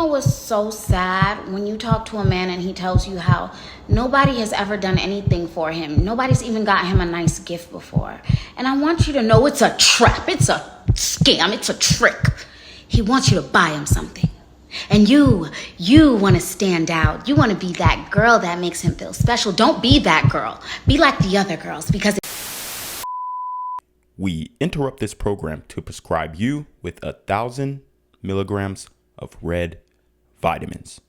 know what's so sad? When you talk to a man and he tells you how nobody has ever done anything for him. Nobody's even got him a nice gift before. And I want you to know it's a trap. It's a scam. It's a trick. He wants you to buy him something. And you want to stand out. You want to be that girl that makes him feel special. Don't be that girl. Be like the other girls, because we interrupt this program to prescribe you with 1,000 milligrams of red vitamins.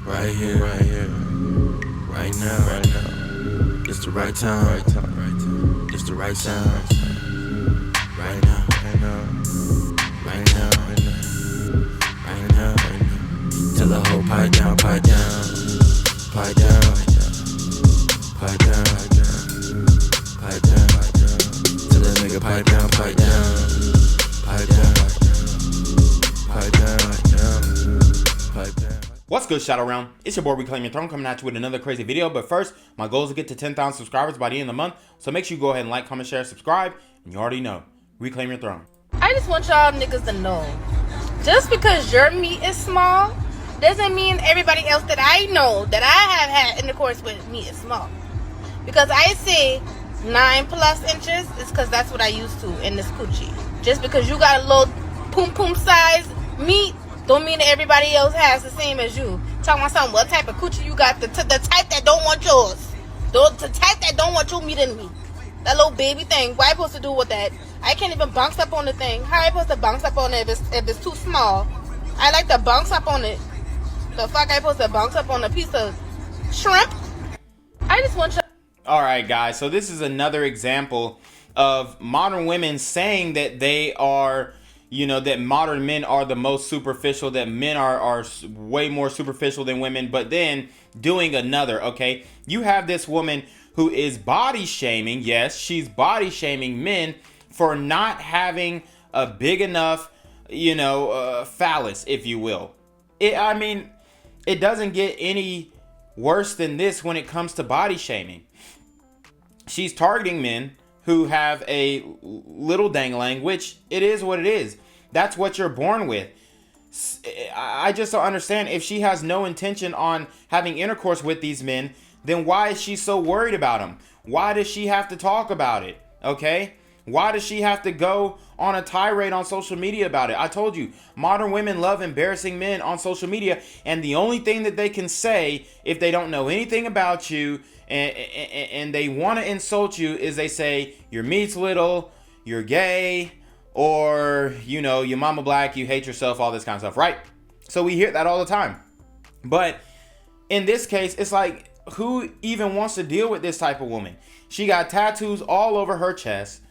Right here, right now. It's the right time, It's the right sound. Right now. Tell the whole pipe down. Tell that nigga pipe down. What's good, Shadow Realm? It's your boy Reclaim Your Throne coming at you with another crazy video. But first, my goal is to get to 10,000 subscribers by the end of the month. So make sure you go ahead and like, comment, share, subscribe. And you already know, Reclaim Your Throne. I just want y'all niggas to know, just because your meat is small doesn't mean everybody else that I know that I have had intercourse with meat is small. Because I say 9+ inches is because that's what I used to in this coochie. Just because you got a little pum size meat don't mean that everybody else has the same as you. Talking about something, what type of coochie you got, the type that don't want yours. The type that don't want your meat in me. That little baby thing, what I supposed to do with that? I can't even bounce up on the thing. How I supposed to bounce up on it if it's too small? I like to bounce up on it. The fuck I supposed to bounce up on a piece of shrimp? I just want you. Alright guys, so this is another example of modern women saying that they are, that modern men are the most superficial, that men are way more superficial than women, but then doing another, okay? You have this woman who is body shaming, yes, she's body shaming men for not having a big enough, phallus, if you will. It doesn't get any worse than this when it comes to body shaming. She's targeting men who have a little dangling, which it is what it is. That's what you're born with. I just don't understand. If she has no intention on having intercourse with these men, then why is she so worried about them? Why does she have to talk about it? Okay? Why does she have to go on a tirade on social media about it? I told you, modern women love embarrassing men on social media, and the only thing that they can say if they don't know anything about you and they want to insult you is they say your meat's little, you're gay, or your mama black, you hate yourself, all this kind of stuff, right? So we hear that all the time. But in this case, it's like, who even wants to deal with this type of woman? She got tattoos all over her chest,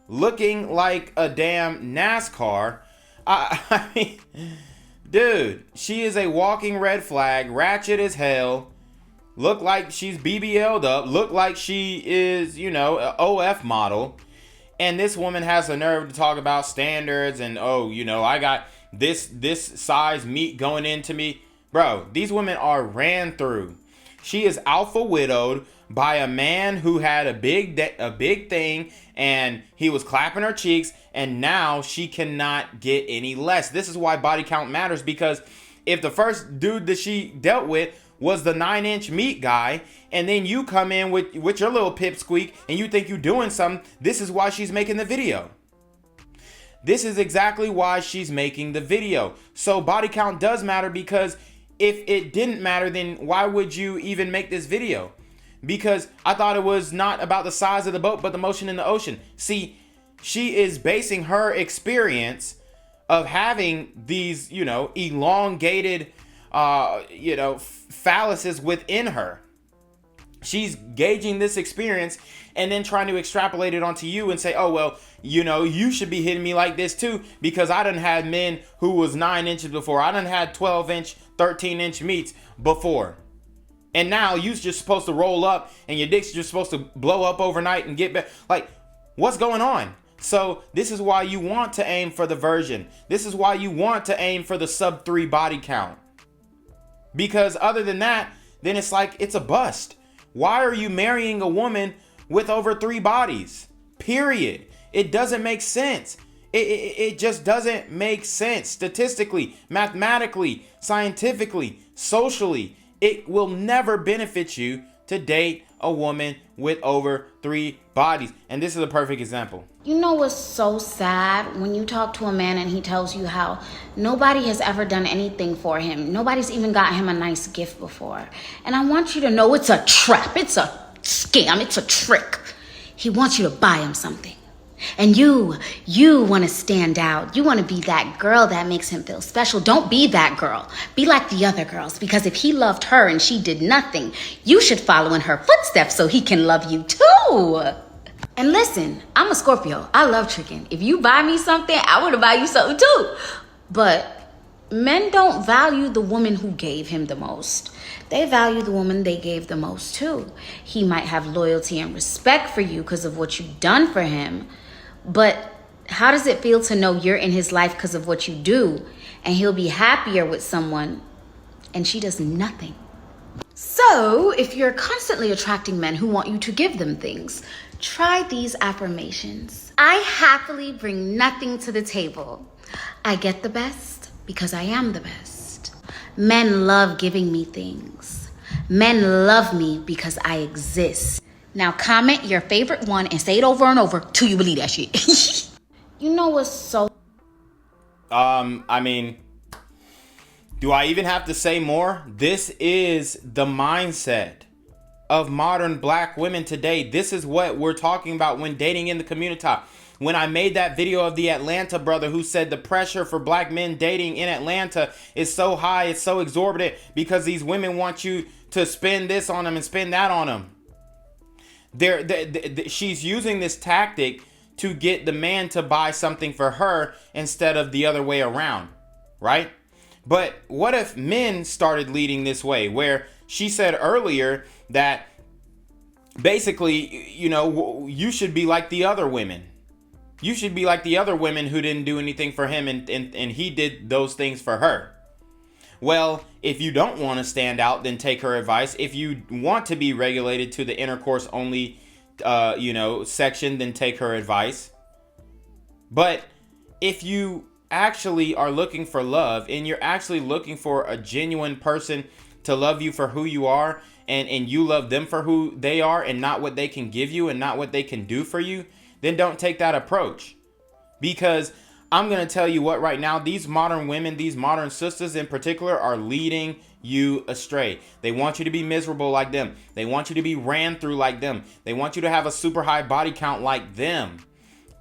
looking like a damn NASCAR. I mean, dude, she is a walking red flag, ratchet as hell. Look like she's BBL'd up. Look like she is, an OF model. And this woman has the nerve to talk about standards and, I got this size meat going into me. Bro, these women are ran through. She is alpha widowed by a man who had a big thing, and he was clapping her cheeks, and now she cannot get any less. This is why body count matters, because if the first dude that she dealt with was the 9-inch meat guy, and then you come in with your little pipsqueak and you think you're doing something, this is why she's making the video. This is exactly why she's making the video. So body count does matter, because if it didn't matter, then why would you even make this video? Because I thought it was not about the size of the boat, but the motion in the ocean. See, she is basing her experience of having these, elongated, phalluses within her. She's gauging this experience and then trying to extrapolate it onto you and say, oh, well, you should be hitting me like this too, because I done had men who was 9 inches before. I done had 12-inch, 13-inch meats before. And now you're just supposed to roll up and your dick's just supposed to blow up overnight and get back. Like, what's going on? So this is why you want to aim for the version. This is why you want to aim for the sub 3 body count. Because other than that, then it's like, it's a bust. Why are you marrying a woman with over 3 bodies? Period. It doesn't make sense. It just doesn't make sense statistically, mathematically, scientifically, socially. It will never benefit you to date a woman with over 3 bodies. And this is a perfect example. You know what's so sad? When you talk to a man and he tells you how nobody has ever done anything for him. Nobody's even got him a nice gift before. And I want you to know it's a trap. It's a scam. It's a trick. He wants you to buy him something. And you want to stand out. You want to be that girl that makes him feel special. Don't be that girl. Be like the other girls. Because if he loved her and she did nothing, you should follow in her footsteps so he can love you too. And listen, I'm a Scorpio. I love tricking. If you buy me something, I want to buy you something too. But men don't value the woman who gave him the most. They value the woman they gave the most too. He might have loyalty and respect for you because of what you've done for him. But how does it feel to know you're in his life because of what you do, and he'll be happier with someone and she does nothing? So if you're constantly attracting men who want you to give them things, try these affirmations. I happily bring nothing to the table. I get the best because I am the best. Men love giving me things. Men love me because I exist. Now comment your favorite one and say it over and over till you believe that shit. You know what's so... I mean, do I even have to say more? This is the mindset of modern black women today. This is what we're talking about when dating in the community. When I made that video of the Atlanta brother who said the pressure for black men dating in Atlanta is so high, it's so exorbitant because these women want you to spend this on them and spend that on them. She's using this tactic to get the man to buy something for her instead of the other way around, right? But what if men started leading this way, where she said earlier that basically, you know, you should be like the other women. You should be like the other women who didn't do anything for him and he did those things for her. Well, if you don't want to stand out, then take her advice. If you want to be regulated to the intercourse only, section, then take her advice. But if you actually are looking for love and you're actually looking for a genuine person to love you for who you are, and you love them for who they are and not what they can give you and not what they can do for you, then don't take that approach. Because I'm going to tell you what, right now, these modern women, these modern sisters in particular, are leading you astray. They want you to be miserable like them. They want you to be ran through like them. They want you to have a super high body count like them.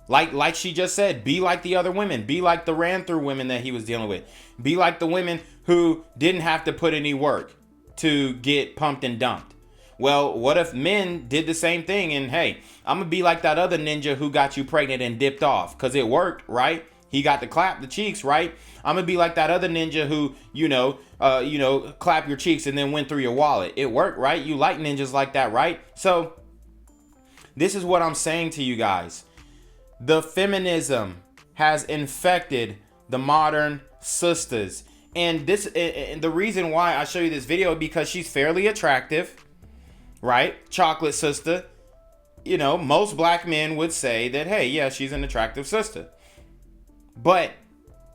Like she just said, be like the other women. Be like the ran through women that he was dealing with. Be like the women who didn't have to put any work to get pumped and dumped. Well, what if men did the same thing? And hey, I'm going to be like that other ninja who got you pregnant and dipped off because it worked, right? He got to clap the cheeks, right? I'm going to be like that other ninja who, clap your cheeks and then went through your wallet. It worked, right? You like ninjas like that, right? So this is what I'm saying to you guys. The feminism has infected the modern sisters. And the reason why I show you this video is because she's fairly attractive, right? Chocolate sister. You know, most black men would say that, hey, yeah, she's an attractive sister. But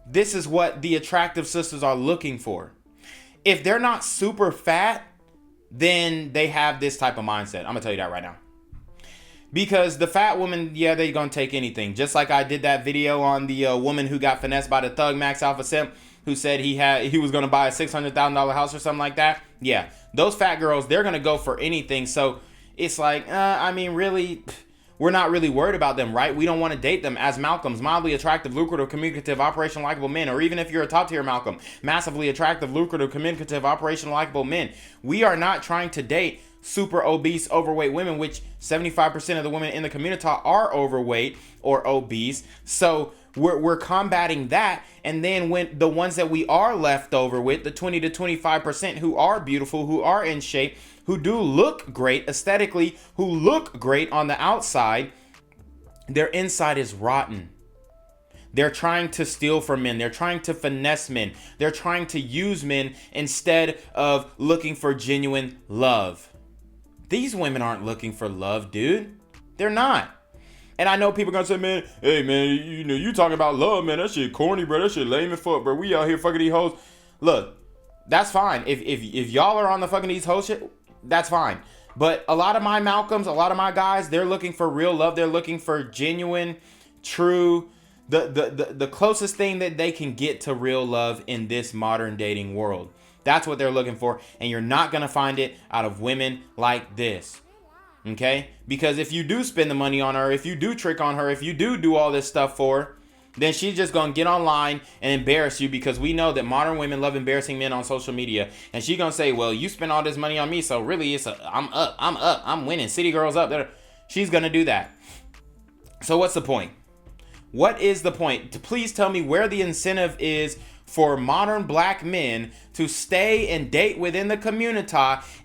this is what the attractive sisters are looking for. If they're not super fat, then they have this type of mindset. I'm going to tell you that right now. Because the fat woman, yeah, they're going to take anything. Just like I did that video on the woman who got finessed by the thug Max Alpha Simp, who said he was going to buy a $600,000 house or something like that. Yeah, those fat girls, they're going to go for anything. So it's like, really, we're not really worried about them, right? We don't want to date them as Malcolms, mildly attractive, lucrative, communicative, operational, likable men. Or even if you're a top tier Malcolm, massively attractive, lucrative, communicative, operational, likable men. We are not trying to date super obese, overweight women, which 75% of the women in the community are overweight or obese. So we're combating that. And then when the ones that we are left over with, the 20 to 25% who are beautiful, who are in shape, who do look great aesthetically, who look great on the outside, their inside is rotten. They're trying to steal from men. They're trying to finesse men. They're trying to use men instead of looking for genuine love. These women aren't looking for love, dude. They're not. And I know people gonna say, man, hey man, you know, you talking about love, man, that shit corny, bro, that shit lame as fuck, bro. We out here fucking these hoes. Look, that's fine. If y'all are on the fucking these hoes shit, that's fine. But a lot of my Malcolms, a lot of my guys, they're looking for real love. They're looking for genuine, true, the closest thing that they can get to real love in this modern dating world. That's what they're looking for. And you're not gonna find it out of women like this. Okay? Because if you do spend the money on her, if you do trick on her, if you do all this stuff for her, then she's just gonna get online and embarrass you, because we know that modern women love embarrassing men on social media. And she's gonna say, well, you spent all this money on me, so really I'm winning. City girls up. She's gonna do that. So what's the point? What is the point? Please tell me where the incentive is for modern black men to stay and date within the community,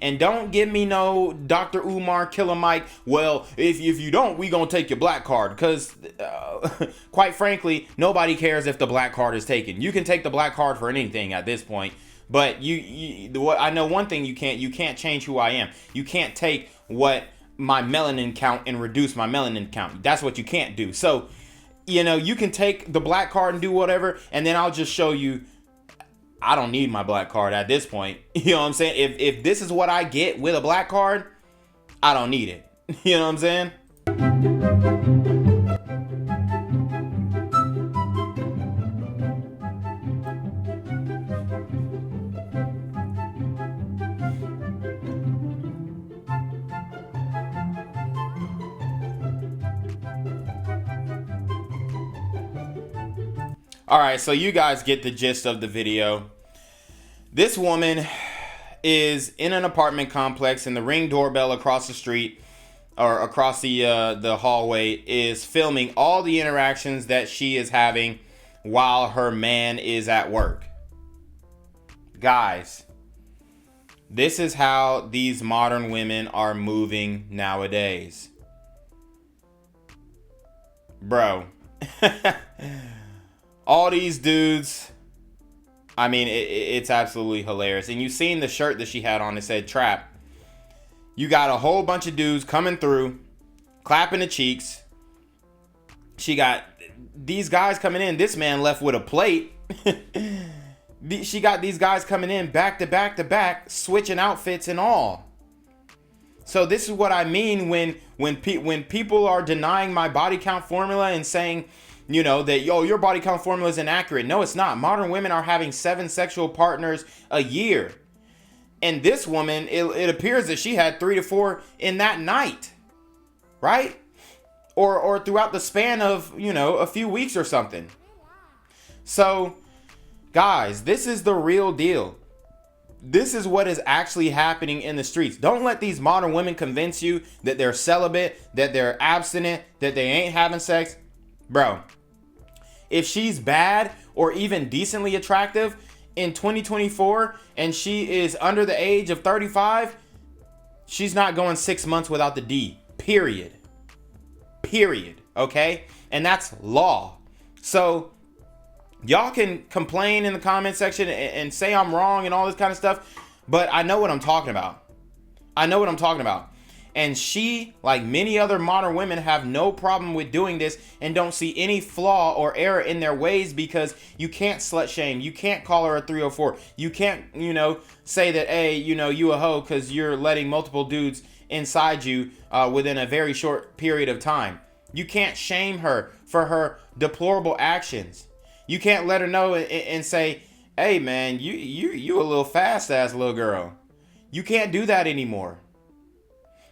and don't give me no Dr. Umar Killer Mike, well, if you don't, we gonna take your black card, because quite frankly, nobody cares if the black card is taken. You can take the black card for anything at this point, but I know one thing you can't change who I am. You can't take what my melanin count and reduce my melanin count. That's what you can't do. So, you know, you can take the black card and do whatever, and then I'll just show you I don't need my black card at this point. You know what I'm saying? If this is what I get with a black card, I don't need it. You know what I'm saying? All right, so you guys get the gist of the video. This woman is in an apartment complex, and the Ring doorbell across the street, or across the hallway, is filming all the interactions that she is having while her man is at work. Guys, this is how these modern women are moving nowadays. Bro. All these dudes, I mean, it's absolutely hilarious. And you seen the shirt that she had on that said trap. You got a whole bunch of dudes coming through, clapping the cheeks. She got these guys coming in. This man left with a plate. She got these guys coming in back to back to back, switching outfits and all. So this is what I mean when people are denying my body count formula and saying, you know, that, yo, your body count formula is inaccurate. No, it's not. Modern women are having 7 sexual partners a year. And this woman, it appears that she had 3 to 4 in that night. Right? Or throughout the span of, you know, a few weeks or something. So, guys, this is the real deal. This is what is actually happening in the streets. Don't let these modern women convince you that they're celibate, that they're abstinent, that they ain't having sex. Bro, if she's bad or even decently attractive in 2024 and she is under the age of 35, she's not going 6 months without the D. Period. Okay? And that's law. So y'all can complain in the comment section and say I'm wrong and all this kind of stuff, but I know what I'm talking about. And she, like many other modern women, have no problem with doing this and don't see any flaw or error in their ways, because you can't slut shame. You can't call her a 304. You can't, you know, say that, hey, you know, you a hoe because you're letting multiple dudes inside you within a very short period of time. You can't shame her for her deplorable actions. You can't let her know and say, hey, man, you a little fast ass little girl. You can't do that anymore.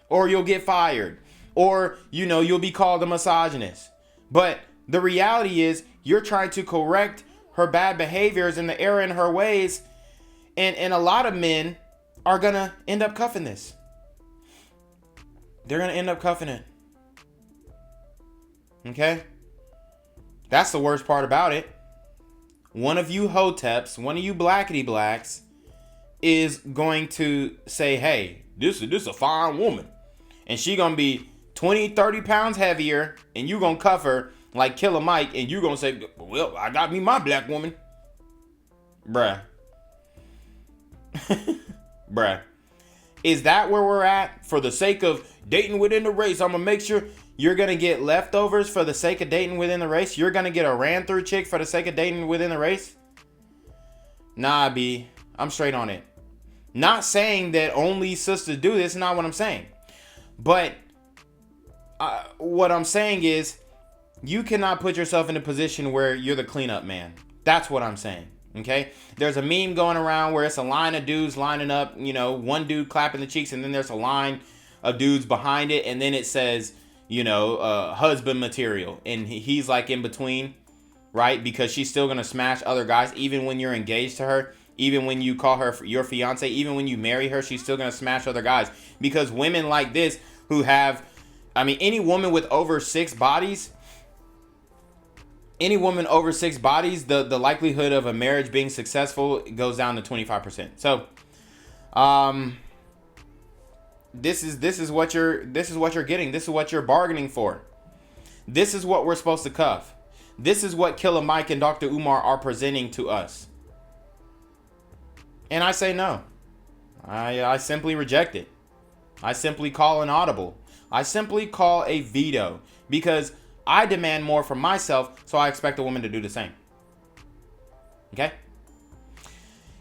Or you'll get fired. Or, you know, you'll be called a misogynist. But the reality is, you're trying to correct her bad behaviors and the error in her ways. And a lot of men are going to end up cuffing this. They're going to end up cuffing it. Okay? That's the worst part about it. One of you hoteps, one of you blackety blacks, is going to say, hey, this is a fine woman. And she gonna be 20, 30 pounds heavier, and you gonna cuff her like Killer Mike, and you gonna say, well, I got me my black woman. Bruh. Bruh. Is that where we're at? For the sake of dating within the race, I'm gonna make sure You're going to get leftovers for the sake of dating within the race? You're going to get a ran through chick for the sake of dating within the race? Nah, B. I'm straight on it. Not saying that only sisters do this. Not what I'm saying. But what I'm saying is you cannot put yourself in a position where you're the cleanup man. That's what I'm saying. Okay? There's a meme going around where it's a line of dudes lining up, you know, one dude clapping the cheeks, and then there's a line of dudes behind it, and then it says, you know, husband material, and he's like in between, right? Because she's still gonna smash other guys even when you're engaged to her, even when you call her your fiance, even when you marry her, she's still gonna smash other guys. Because women like this who have, I mean, any woman over 6 bodies, the likelihood of a marriage being successful goes down to 25%. So This is what you're getting. This is what you're bargaining for. This is what we're supposed to cuff. This is what Killer Mike and Dr. Umar are presenting to us. And I say no. I simply reject it. I simply call an audible. I simply call a veto, because I demand more from myself, so I expect a woman to do the same. Okay?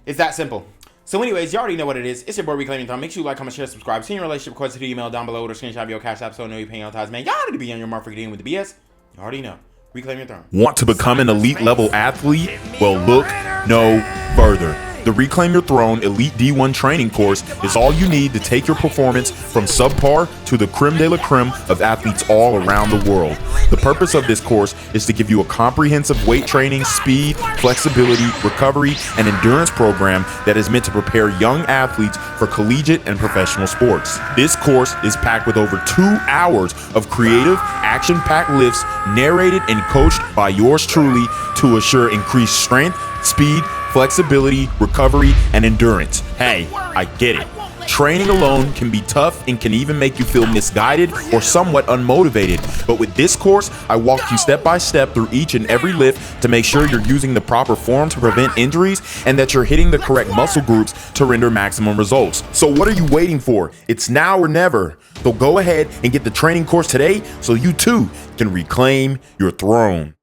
It's that simple. So anyways, you already know what it is. It's your boy Reclaim Your Throne. Make sure you like, comment, share, subscribe. Send your relationship request to the email down below, or screenshot of your CashApp so I know you're paying on ties, man. Y'all need to be on your mark for getting with the BS. You already know. Reclaim Your Throne. Want to become an elite level athlete? Well, look no further. The Reclaim Your Throne Elite D1 training course is all you need to take your performance from subpar to the creme de la creme of athletes all around the world. The purpose of this course is to give you a comprehensive weight training, speed, flexibility, recovery, and endurance program that is meant to prepare young athletes for collegiate and professional sports. This course is packed with over 2 hours of creative, action-packed lifts narrated and coached by yours truly to assure increased strength, speed, flexibility, recovery, and endurance. Hey, I get it. Training alone can be tough and can even make you feel misguided or somewhat unmotivated. But with this course, I walk you step by step through each and every lift to make sure you're using the proper form to prevent injuries and that you're hitting the correct muscle groups to render maximum results. So what are you waiting for? It's now or never. So go ahead and get the training course today so you too can reclaim your throne.